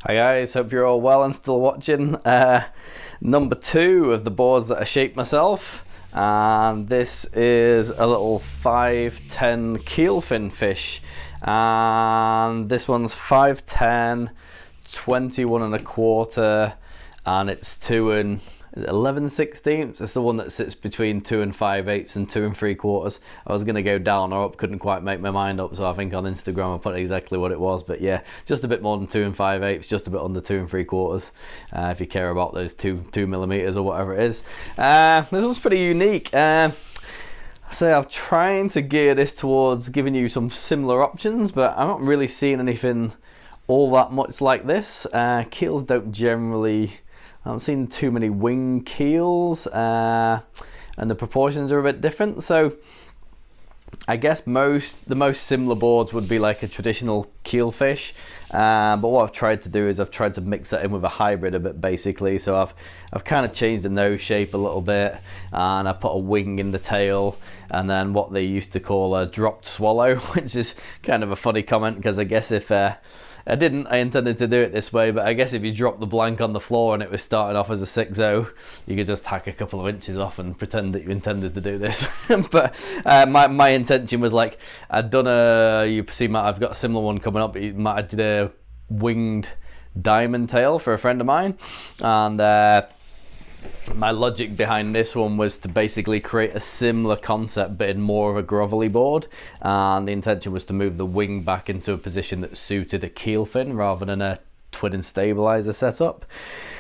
Hi guys, hope you're all well and still watching. Number 2 of the boards that I shaped myself, and this is a little 5'10" keel fin fish, and this one's 5'10", 21 1/4, and it's 2 11/16. It's the one that sits between 2 5/8 and 2 3/4. I was going to go down or up, couldn't quite make my mind up, so I think on Instagram I put exactly what it was, but yeah, just a bit more than 2 5/8, just a bit under 2 3/4, if you care about those 2 millimeters or whatever it is. This one's pretty unique. So I'm trying to gear this towards giving you some similar options, but I'm not really seeing anything all that much like this. Keels don't generally, I haven't seen too many wing keels, and the proportions are a bit different. So I guess the most similar boards would be like a traditional keel fish, but what I've tried to do is I've tried to mix that in with a hybrid a bit, basically. So I've kind of changed the nose shape a little bit, and I put a wing in the tail, and then what they used to call a dropped swallow, which is kind of a funny comment, because I guess if I intended to do it this way, but I guess if you dropped the blank on the floor and it was starting off as a 6-0, you could just hack a couple of inches off and pretend that you intended to do this. But my intention was, like, I'd done I've got a similar one coming up, but I did a winged diamond tail for a friend of mine, and my logic behind this one was to basically create a similar concept but in more of a grovelly board, and the intention was to move the wing back into a position that suited a keel fin rather than a twin and stabilizer setup.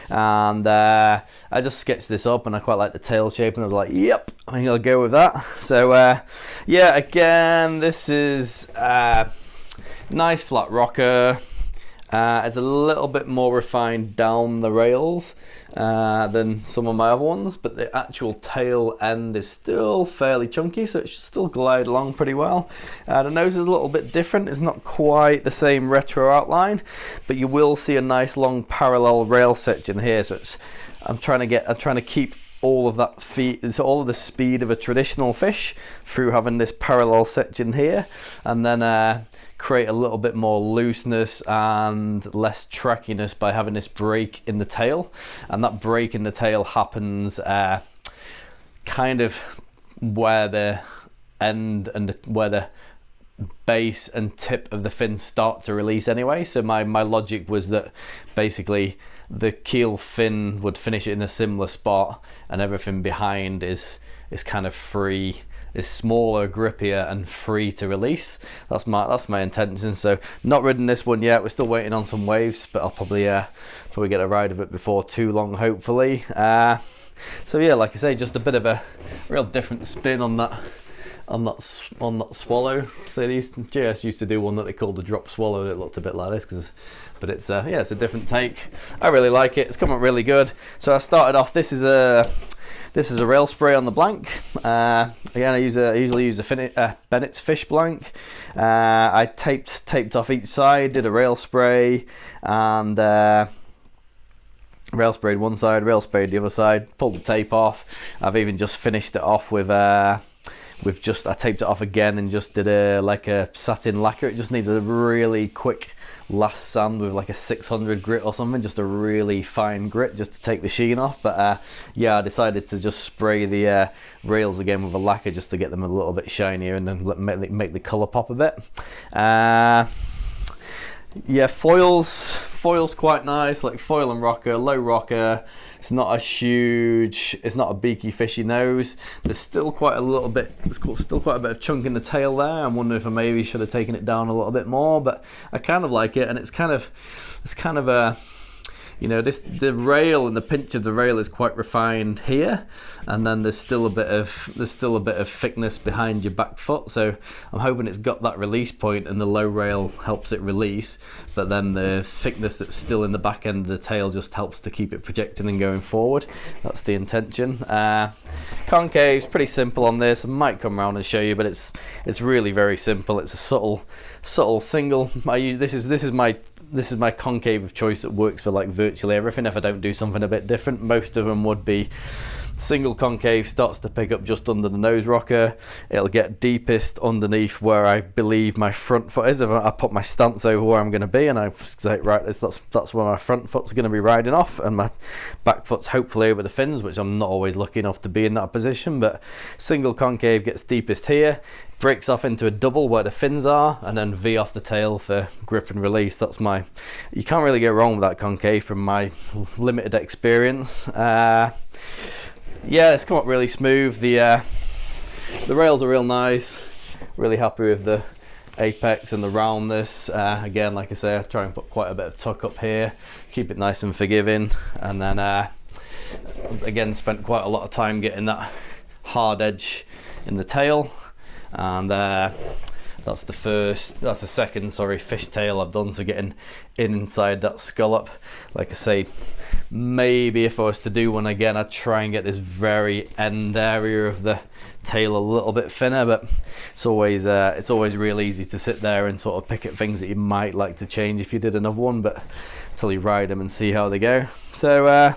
And I just sketched this up, and I quite like the tail shape, and I was like, yep, I think I'll go with that. So yeah, again, this is nice flat rocker. It's a little bit more refined down the rails than some of my other ones, but the actual tail end is still fairly chunky, so it should still glide along pretty well. The nose is a little bit different. It's not quite the same retro outline, but you will see a nice long parallel rail section here. So I'm trying to keep all of that all of the speed of a traditional fish through having this parallel section here, and then create a little bit more looseness and less trackiness by having this break in the tail. And that break in the tail happens kind of where the end and where the base and tip of the fin start to release anyway. So my logic was that basically the keel fin would finish it in a similar spot, and everything behind is kind of free, is smaller, grippier, and free to release. That's my intention. So not ridden this one yet. We're still waiting on some waves, but I'll probably get a ride of it before too long, hopefully. So yeah, like I say, just a bit of a real different spin on that swallow. So JS used to do one that they called the drop swallow that looked a bit like this, but it's yeah, it's a different take. I really like it. It's come up really good. So I started off. This is a rail spray on the blank. Again, I usually use a Bennett's fish blank. I taped off each side, did a rail spray, and rail sprayed one side, rail sprayed the other side, pulled the tape off. I've even just finished it off with I taped it off again and just did a satin lacquer. It just needs a really quick last sand with like a 600 grit or something, just a really fine grit just to take the sheen off. But yeah, I decided to just spray the rails again with a lacquer just to get them a little bit shinier and then make the colour pop a bit. Yeah, foil's quite nice, like foil and rocker, low rocker. It's not a beaky fishy nose. There's still quite a bit of chunk in the tail there. I'm wondering if I maybe should have taken it down a little bit more, but I kind of like it, and it's kind of a, the rail and the pinch of the rail is quite refined here, and then there's still a bit of thickness behind your back foot. So I'm hoping it's got that release point, and the low rail helps it release, but then the thickness that's still in the back end of the tail just helps to keep it projecting and going forward. That's the intention. Concave's pretty simple on this. I might come around and show you, but it's really very simple. It's a subtle single. This is my concave of choice that works for like virtually everything. If I don't do something a bit different, most of them would be Single concave starts to pick up just under the nose rocker. It'll get deepest underneath where I believe my front foot is. If I put my stance over where I'm going to be, and I say, right, that's where my front foot's going to be riding off, and my back foot's hopefully over the fins, which I'm not always lucky enough to be in that position. But single concave gets deepest here, breaks off into a double where the fins are, and then V off the tail for grip and release. That's my, you can't really go wrong with that concave from my limited experience. Yeah, it's come up really smooth. The rails are real nice. Really happy with the apex and the roundness. Again, like I say, I try and put quite a bit of tuck up here, keep it nice and forgiving, and then again spent quite a lot of time getting that hard edge in the tail, and that's the second fishtail I've done, so getting inside that scallop. Like I say, maybe if I was to do one again, I'd try and get this very end area of the tail a little bit thinner, but it's always real easy to sit there and sort of pick at things that you might like to change if you did another one, but until you ride them and see how they go. So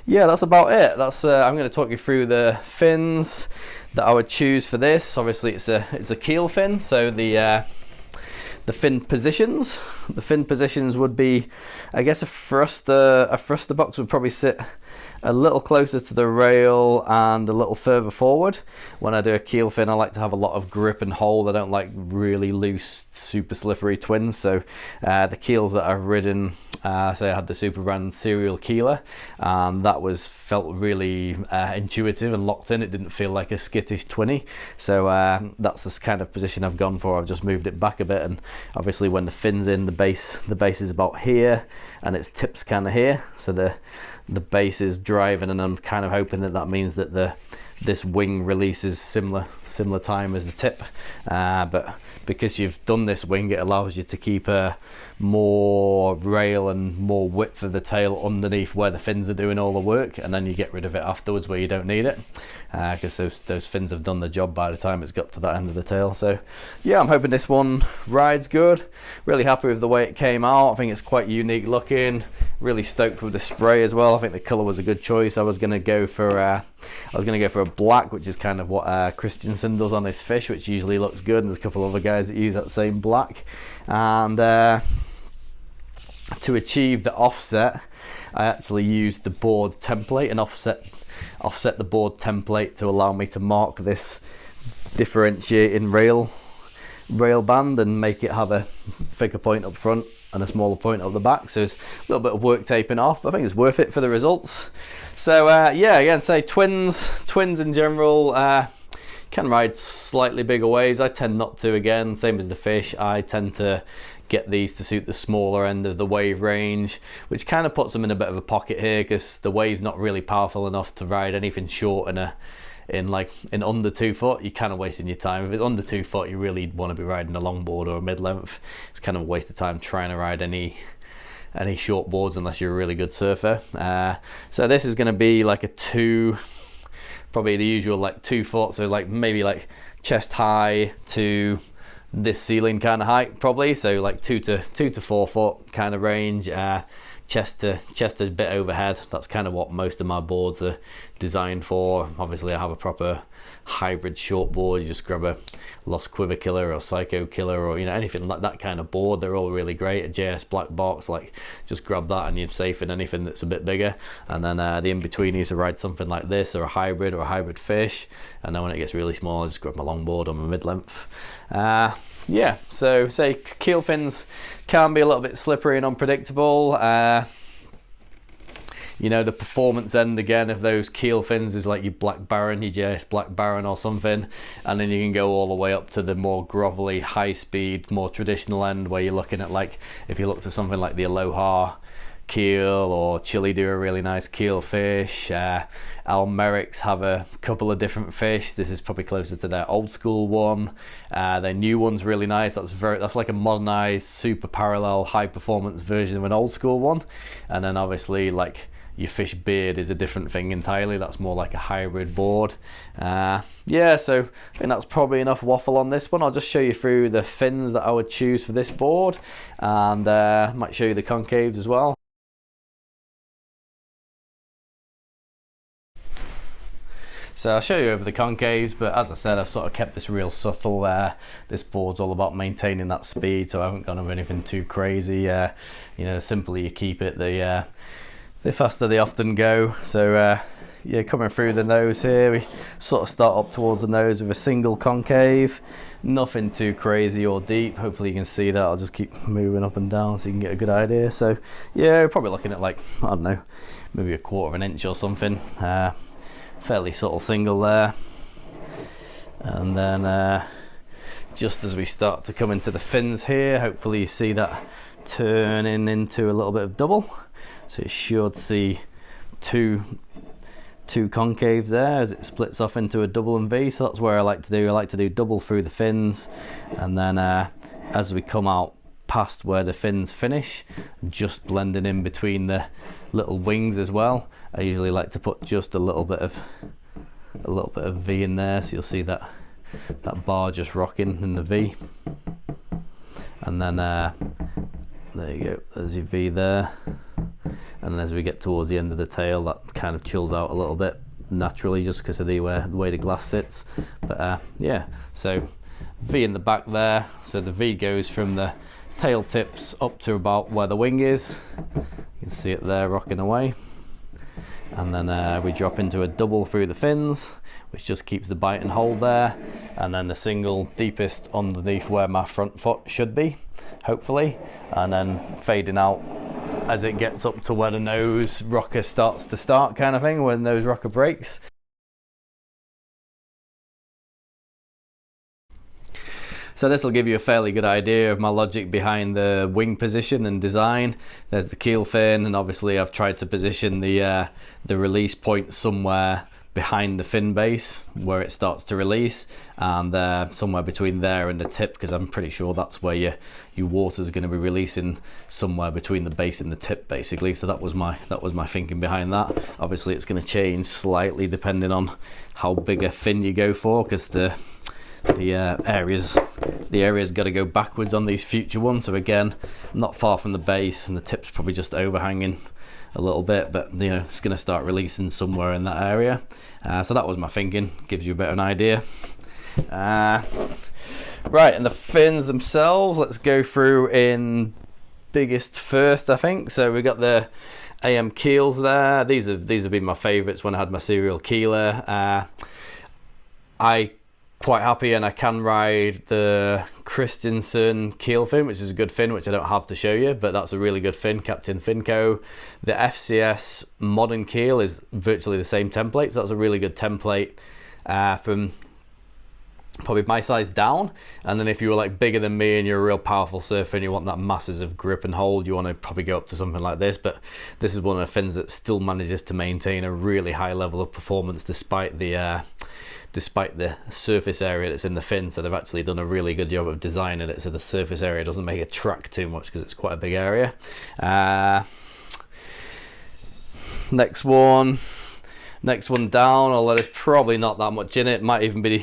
yeah, that's about it. That's I'm going to talk you through the fins that I would choose for this. Obviously it's a keel fin, so the fin positions. The fin positions would be, I guess, a thruster box would probably sit a little closer to the rail and a little further forward. When I do a keel fin, I like to have a lot of grip and hold. I don't like really loose, super slippery twins. So the keels that I've ridden, say I had the Super Brand Serial Keeler, that felt really intuitive and locked in. It didn't feel like a skittish twinny. So that's the kind of position I've gone for. I've just moved it back a bit, and obviously when the fin's in, the base is about here and its tip's kind of here, so the base is driving, and I'm kind of hoping that means that this wing releases similar time as the tip, but because you've done this wing, it allows you to keep more rail and more width of the tail underneath where the fins are doing all the work, and then you get rid of it afterwards where you don't need it, because those fins have done the job by the time it's got to that end of the tail. So yeah, I'm hoping this one rides good. Really happy with the way it came out. I think it's quite unique looking. Really stoked with the spray as well. I think the colour was a good choice. I was going to go for a black, which is kind of what Christensen does on his fish, which usually looks good, and there's a couple other guys that use that same black. And to achieve the offset, I actually used the board template and offset the board template to allow me to mark this differentiating rail band and make it have a thicker point up front and a smaller point up the back. So it's a little bit of work taping off, but I think it's worth it for the results. So yeah, again, say twins in general can ride slightly bigger waves. I tend not to. Again, same as the fish, I tend to get these to suit the smaller end of the wave range, which kind of puts them in a bit of a pocket here, because the wave's not really powerful enough to ride anything short in under 2 foot. You're kind of wasting your time. If it's under 2 foot, you really want to be riding a longboard or a mid-length. It's kind of a waste of time trying to ride any short boards unless you're a really good surfer. So this is going to be like a 2, probably the usual like 2 foot, so like maybe like chest high to this ceiling kind of height, probably. So like 2 to 4 foot kind of range. Chest a bit overhead. That's kind of what most of my boards are designed for. Obviously I have a proper hybrid short board. You just grab a Lost Quiver Killer or Psycho Killer, or anything like that kind of board. They're all really great. A JS Black Box, like just grab that and you're safe in anything that's a bit bigger. And then the in-between is to ride something like this, or a hybrid fish. And then when it gets really small, I just grab my longboard or my mid-length. Yeah, so say keel fins can be a little bit slippery and unpredictable. The performance end again of those keel fins is like your Black Baron, your JS Black Baron or something, and then you can go all the way up to the more grovelly, high speed, more traditional end, where you're looking at, like, if you look to something like the Aloha Keel, or Chile do a really nice keel fish. Almerics have a couple of different fish. This is probably closer to their old school one. Their new one's really nice. That's like a modernized, super parallel, high performance version of an old school one. And then obviously, like, your fish beard is a different thing entirely. That's more like a hybrid board. Yeah, so I think that's probably enough waffle on this one. I'll just show you through the fins that I would choose for this board, and might show you the concaves as well. So I'll show you over the concaves, but as I said, I've sort of kept this real subtle. This board's all about maintaining that speed, so I haven't gone with anything too crazy. You know, the simpler you keep it, the faster they often go. So yeah, coming through the nose here, we sort of start up towards the nose with a single concave. Nothing too crazy or deep. Hopefully you can see that. I'll just keep moving up and down so you can get a good idea. So yeah, we're probably looking at like, I don't know, maybe 1/4 inch or something. Fairly subtle single there, and then just as we start to come into the fins here, hopefully you see that turning into a little bit of double, so you should see two concaves there as it splits off into a double and V. So that's where I like to do double through the fins, and then as we come out past where the fins finish, just blending in between the little wings as well, I usually like to put just a little bit of V in there, so you'll see that bar just rocking in the V, and then there you go, there's your V there, and then as we get towards the end of the tail, that kind of chills out a little bit naturally just because of the way the glass sits. But yeah, so V in the back there, so the V goes from the tail tips up to about where the wing is. You can see it there rocking away, and then we drop into a double through the fins, which just keeps the bite and hold there, and then the single deepest underneath where my front foot should be, hopefully, and then fading out as it gets up to where the nose rocker starts to start, kind of thing, when the nose rocker breaks. So this will give you a fairly good idea of my logic behind the wing position and design. There's the keel fin, and obviously I've tried to position the release point somewhere behind the fin base where it starts to release, and somewhere between there and the tip, because I'm pretty sure that's where your water is going to be releasing, somewhere between the base and the tip basically. So that was my thinking behind that. Obviously it's going to change slightly depending on how big a fin you go for, because the area's got to go backwards on these future ones. So again, not far from the base, and the tip's probably just overhanging a little bit, but you know, it's going to start releasing somewhere in that area. So that was my thinking, gives you a bit of an idea. Right, and the fins themselves, let's go through in biggest first, I think. So we got the AM keels there. These have been my favourites when I had my serial keeler. I quite happy, and I can ride the Christensen keel fin, which is a good fin, which I don't have to show you, but that's a really good fin, Captain Finco. The FCS modern keel is virtually the same template, so that's a really good template from probably my size down. And then if you were like bigger than me and you're a real powerful surfer and you want that massive grip and hold, you want to probably go up to something like this. But this is one of the fins that still manages to maintain a really high level of performance despite the surface area that's in the fin. So they've actually done a really good job of designing it so the surface area doesn't make it track too much, because it's quite a big area. Next one down, although there's probably not that much in it. Might even be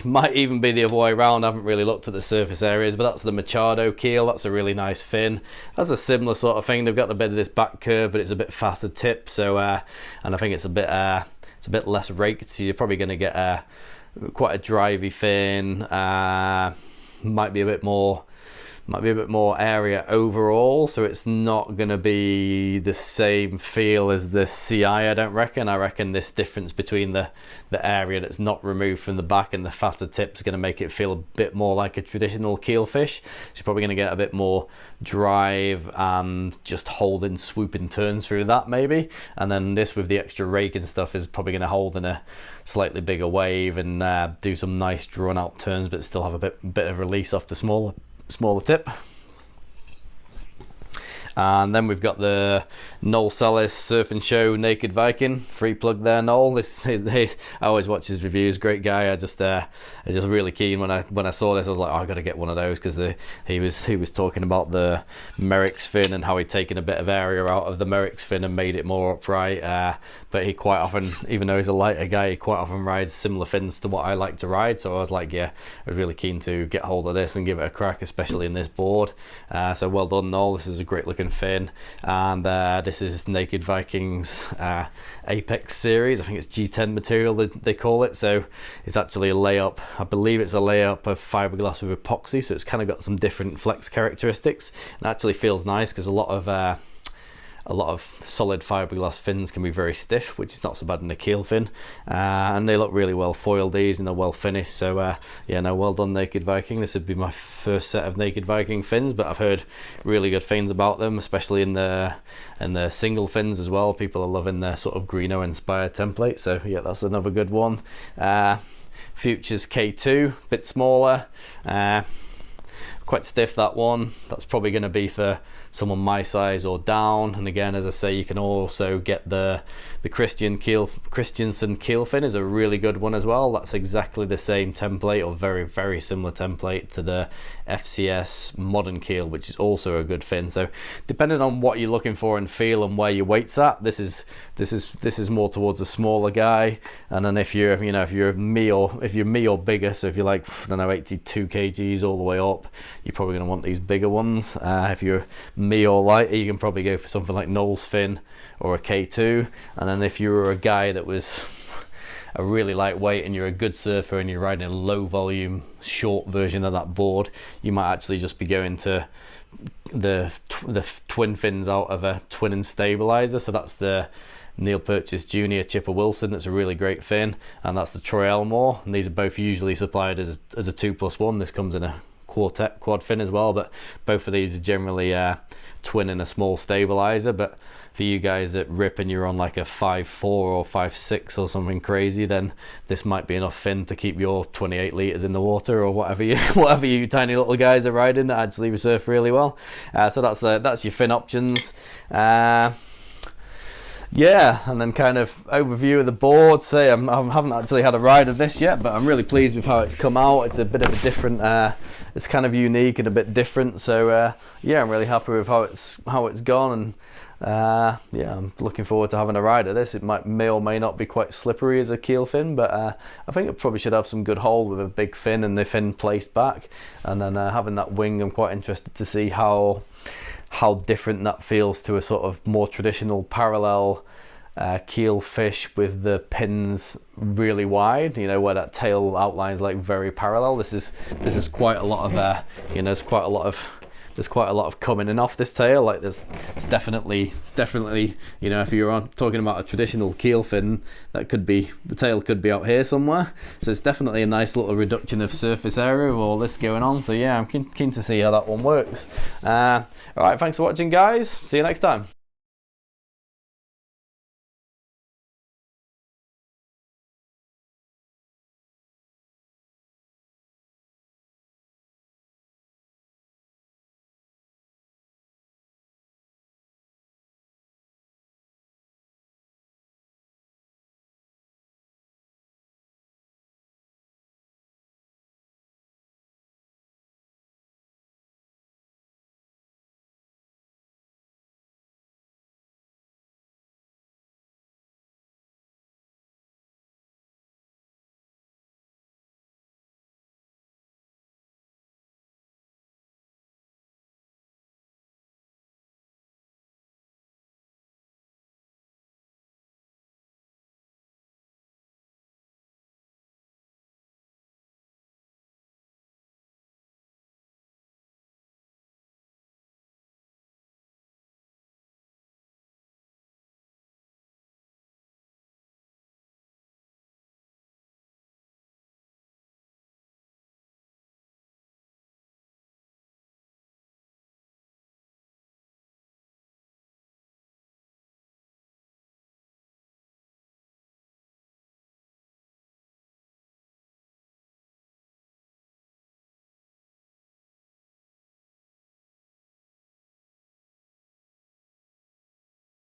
the other way around. I haven't really looked at the surface areas, but that's the Machado keel. That's a really nice fin. That's a similar sort of thing. They've got a bit of this back curve, but it's a bit fatter tip. So and I think it's a bit less raked. So you're probably going to get quite a drivey fin. Might be a bit more area overall, so it's not going to be the same feel as the CI, I don't reckon. I reckon this difference between the area that's not removed from the back and the fatter tip is going to make it feel a bit more like a traditional keel fish. So you're probably going to get a bit more drive and just holding swooping turns through that maybe, and then this with the extra rake and stuff is probably going to hold in a slightly bigger wave and do some nice drawn out turns, but still have a bit of release off the smaller tip. And then we've got the Noel Salis Surf and Show Naked Viking. Free plug there, Noel. I always watch his reviews. Great guy. I just really keen when I saw this. I was like, oh, I got to get one of those, because he was talking about the Merrick's fin and how he'd taken a bit of area out of the Merrick's fin and made it more upright. But he quite often, even though he's a lighter guy, he quite often rides similar fins to what I like to ride. So I was like, yeah, I was really keen to get hold of this and give it a crack, especially in this board. So well done, Noel. This is a great looking Australian fin, and this is Naked Vikings Apex series. I think it's G10 material they call it. So it's actually a layup. I believe it's a layup of fiberglass with epoxy, so it's kind of got some different flex characteristics. It actually feels nice because a lot of solid fiberglass fins can be very stiff, which is not so bad in a Keel fin, and they look really well foiled, these, and they're well finished. So yeah, no, well done Naked Viking. This would be my first set of Naked Viking fins, but I've heard really good things about them, especially in the single fins as well. People are loving their sort of Greeno inspired template, so yeah, that's another good one. Futures K2, bit smaller, quite stiff, that one. That's probably going to be for someone my size or down. And again, as I say, you can also get the Christiansen Keel fin is a really good one as well. That's exactly the same template, or very, very similar template to the FCS Modern Keel, which is also a good fin. So depending on what you're looking for and feel and where your weight's at, this is more towards a smaller guy. And then if you're me or bigger, so if you're like, I don't know, 82 kgs all the way up, you're probably going to want these bigger ones. If you're me or lighter, you can probably go for something like Knowles fin or a K2. And then if you were a guy that was a really lightweight and you're a good surfer and you're riding a low volume short version of that board, you might actually just be going to the twin fins out of a twin and stabilizer. So that's the Neil Purchase Jr. Chipper Wilson, that's a really great fin, and that's the Troy Elmore, and these are both usually supplied as a 2+1. This comes in a quad fin as well, but both of these are generally twin and a small stabilizer. But for you guys that rip and you're on like a 5.4 or 5.6 or something crazy, then this might be enough fin to keep your 28 litres in the water, or whatever you tiny little guys are riding that actually surf really well. So that's your fin options. Yeah, and then kind of overview of the board. I haven't actually had a ride of this yet, but I'm really pleased with how it's come out. It's a bit of a different, it's kind of unique and a bit different. So yeah, I'm really happy with how it's gone, and yeah, I'm looking forward to having a ride of this. It may or may not be quite slippery as a Keel fin, but I think it probably should have some good hold with a big fin and the fin placed back, and then having that wing. I'm quite interested to see how different that feels to a sort of more traditional parallel Keel fish with the pins really wide, where that tail outlines like very parallel. This is quite a lot of there's quite a lot of coming in off this tail. Like it's definitely if you're talking about a traditional Keel fin, the tail could be out here somewhere. So it's definitely a nice little reduction of surface area with all this going on. So yeah, I'm keen to see how that one works. All right, thanks for watching, guys. See you next time.